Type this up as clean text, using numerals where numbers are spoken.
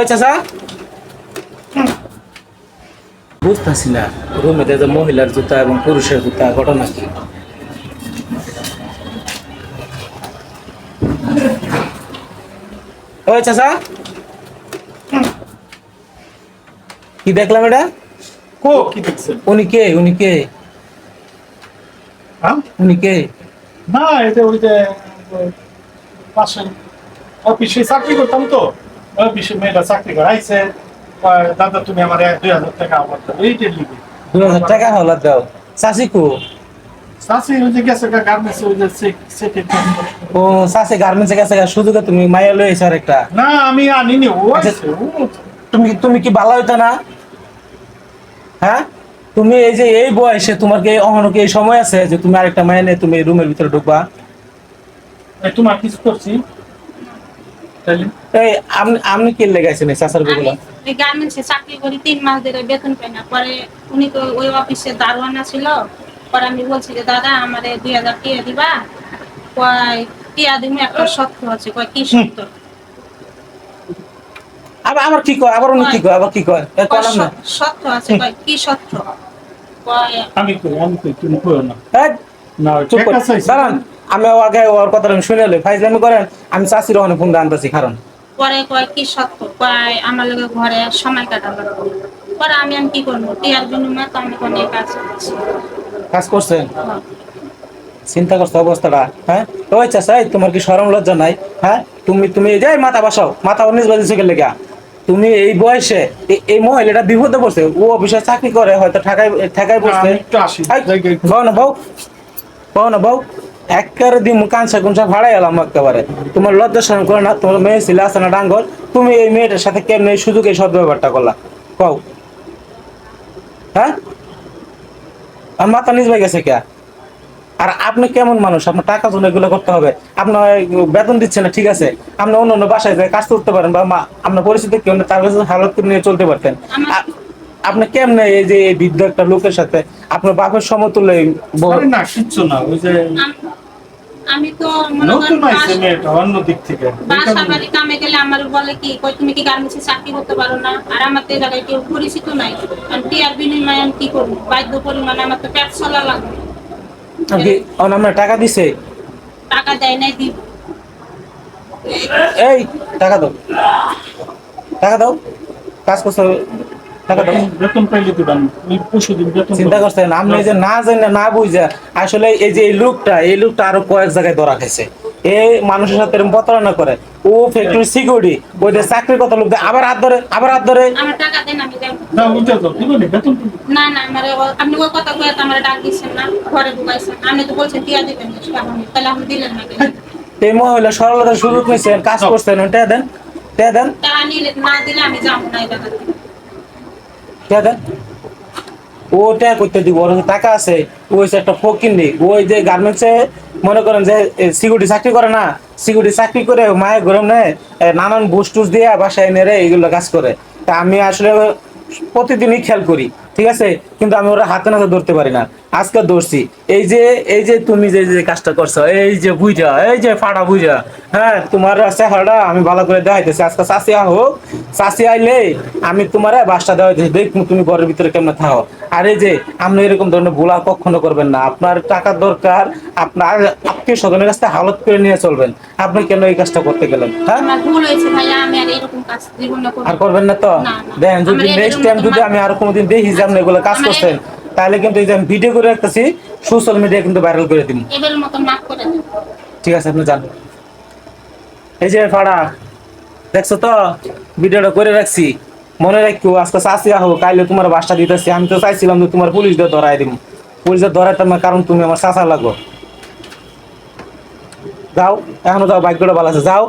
ওই চাচা বুঝতেছি না রুমে যে মহিলার জুতা এবং পুরুষের জুতা ঘটনা কি? ওই চাচা কি দেখলাম এটা? কি দেখছেন? উনি কে? উনি কে? হ্যাঁ? উনি কে? না, এটা ওই যে পাশে অফিসে চাকরি করতাম তো, অফিসে মেয়েটা চাকরি করে আইসে, দাদা তুমি আমার 2,000 টাকা আমার দাও, এইটার লিগে 2,000 টাকা হলো দাও। চাচি কো? চাষি ওই যে গেছে গার্মেন্টসে, ওই যে ও চাচি গার্মেন্টসে গেছে, সুযোগে তুমি মাইয়া লই এসে আরেকটা। না আমি আনিনি, ও আচ্ছা, আইছে, তুমি তুমি কি ভালো হইতো না? হ্যাঁ, তুমি এই যে এই বয়সে তোমার কি অহনো কি এই সময় আছে যে তুমি আরেকটা মাইয়া নিয়ে তুমি রুমের ভিতরে ঢুকবা? তোমার কিছু করছি তাইলে? এই আপনি আপনি কি লেগাইছেন এই চাচার গুলো? আমি গার্মেন্টসে চাকরি করি, 3 মাস ধরে বেতন পাই না। পরে উনি তো ওই অফিসে দারোয়ানা ছিল। পরে আমি বলছি যে দাদা আমারে 2,000 টাকা দিবা। কয় টিয়া দিমু, একটা সত্য আছে। কয় কি সত্য? আবার আবার কি কয়? আবার উনি কি কয়? আবার কি কয়? কলাম না। সত্য আছে। কয় কি সত্য? কয় আমি কই তুমি কইও না। এই, না চুপ ঠিক কর। আছে দাঁড়ান, আমি আগে ওর কথাটা আমি শুনে লই। ফাইজলামি করেন, আমি চাচির ওখানে ফোন দিয়ে আনতেছি কারণ। পরে কয় কি সত্য? কয় আমার লগে ঘরে সময় কাটাবো। পরে আমি কি করবো? টিয়ার বিনিময়ে তো আমি কোনো কাজ করছি। কাজ করছেন? হ্যাঁ। চিন্তা করছো অবস্থাটা? হ্যাঁ, ওই চাচা তোমার কি শরম লজ্জা নাই? হ্যাঁ, তুমি তুমি এই যে মাথা বসাও, মাথা উনিশ বাজে গেলে লেগা। তুমি এই বয়সে এই মহিলাটা বিপদে পড়ছে, ও অফিসে চাকরি করে, হয়তো ঠেকায় ঠেকায় বসছে। আমি একটু আসি, জায়গায় বউ না বউ, বউ না বউ, একেবারে দিন কাঁচা কুঞ্চা ভাড়াই এলাম একেবারে। তোমার লজ্জা শরম করে না? তোমার মেয়ে ছিল আছে না ডাঙ্গর? তুমি এই মেয়েটার সাথে কেমন এই সুযোগ এই সদ ব্যাপারটা করলা কও? হ্যাঁ, আর মাথা নিজ ভাই গেছে কে? আর আপনি কেমন মানুষ? আপনার টাকা জন্য এগুলো করতে হবে? আপনার বেতন দিচ্ছে না, ঠিক আছে, আপনি অন্য অন্য বাসায় যায় কাজ করতে পারেন, বা আপনার পরিস্থিতি কেউ তার কাছে হালত করে নিয়ে চলতে পারতেন। আপনি কেমনে এই যে এই বৃদ্ধ একটা লোকের সাথে আপনার বাপের সমতুল্য আরে না কিচ্ছু না, ওই যে আমি তো মনে নতুন করেন আইছে মেয়েটা অন্য দিক থেকে। বাসা বাড়ি কামে গেলে আমার বলে কি, কই তুমি কি গার্মেন্টসে চাকরি করতে পারো না? আর আমার তো এই জায়গায় কেউ পরিচিত নাই। আমি টিয়ার বিনিময়ে আমি কি করবো? বাধ্য পরিমাণে আমার তো পেট চলা লাগবে। আমরা টাকা দিছে? টাকা দেয় নাই, দিব। এই টাকা দাও, টাকা দাও, কাজ করছো, টাকা দাও। বেতন পাইলে দিবেন, ওই পরশু দিন বেতন চিন্তা করছেন আপনি যে না জানি না বুঝা আসলে এই যে এই লোকটা আরো কয়েক জায়গায় ধরা খাইছে। এই মানুষের সাথে এরকম প্রতারণা করে। ও ফ্যাক্টরি সিকিউরিটি, ওই যে চাকরির কথা লোক দেয়, আবার হাত ধরে, আবার হাত ধরে। আমার টাকা দেন, আমি দেব। না উঠে যাও, দিবেন বেতন না না, আপনি ওই কথা কয়ে তো আমার ডাক দিচ্ছেন না, ঘরে ঢুকাইছেন। আপনি তো বলছেন টিয়া দিবেন না, তাহলে আপনি দিলেন না কেন? এই মহিলা সরলতার সুযোগ নিয়েছেন, কাজ করছেন, টেয়া দেন, টেয়া দেন, টাকা নিলে না দিলে আমি যাবো না এই জায়গাতে। টেয়া দেন। ও টেয়া করতে দিব, ওর কাছে টাকা আছে। ও হচ্ছে একটা ফকিন্নি। ওই যে গার্মেন্টসে মনে করেন যে সিকিউরিটি চাকরি করে না, সিকিউরিটি চাকরি করে মায়ের গরম নেয়, নানান বুস টুস দিয়ে বাসায় নেড়ে এইগুলো কাজ করে। তা আমি আসলে প্রতিদিনই খেয়াল করি, ঠিক আছে, কিন্তু আমি ওরা হাতে নাতে ধরতে পারি না। আজকে ধরছি। এই যে তুমি যে যে কাজটা করছো, এই যে বুঝা, এই যে ফাটা বুঝা, হ্যাঁ, তোমার চেহারাটা আমি ভালো করে দেখাইতেছি। আজকে চাষি হোক, চাষি আইলে আমি তোমার বাসটা দেওয়াইতেছি, দেখ তুমি ঘরের ভিতরে কেমন থাকো। আর এই যে আপনি এরকম ধরনের ভুল আর কখনো করবেন না। আপনার টাকার দরকার, আপনার আত্মীয় স্বজনের কাছে হালত করে নিয়ে চলবেন। আপনি কেন এই কাজটা করতে গেলেন? হ্যাঁ, আমার ভুল হয়েছে ভাইয়া, আমি আর এরকম কাজ জীবনে করব আর করবেন না তো? না। দেখেন, যদি আমার নেক্সট এরকম টাইম যদি তোমার- আমি আর কোনোদিন দেখি যে আপনি এগুলো কাজ আমার করছেন, তাহলে কিন্তু এই যে আমি ভিডিও করে রাখতেছি, সোশ্যাল মিডিয়া কিন্তু ভাইরাল করে দিব। এবার মতো মাফ করে দেন। ঠিক আছে, আপনি যান। এই যে ফাড়া, দেখছো তো ভিডিওটা করে রাখছি, মনে রাখো। আজকে চাষি আহো, কাইলে তোমার বাসটা দিতেছি। আমি তো চাইছিলাম যে তোমার পুলিশ দিয়ে ধরাই দিব, পুলিশ দিয়ে ধরাইতাম না, কারণ তুমি আমার চাচা লাগো। যাও, এখনো যাও, বাইকগুলো ভালো আছে, যাও।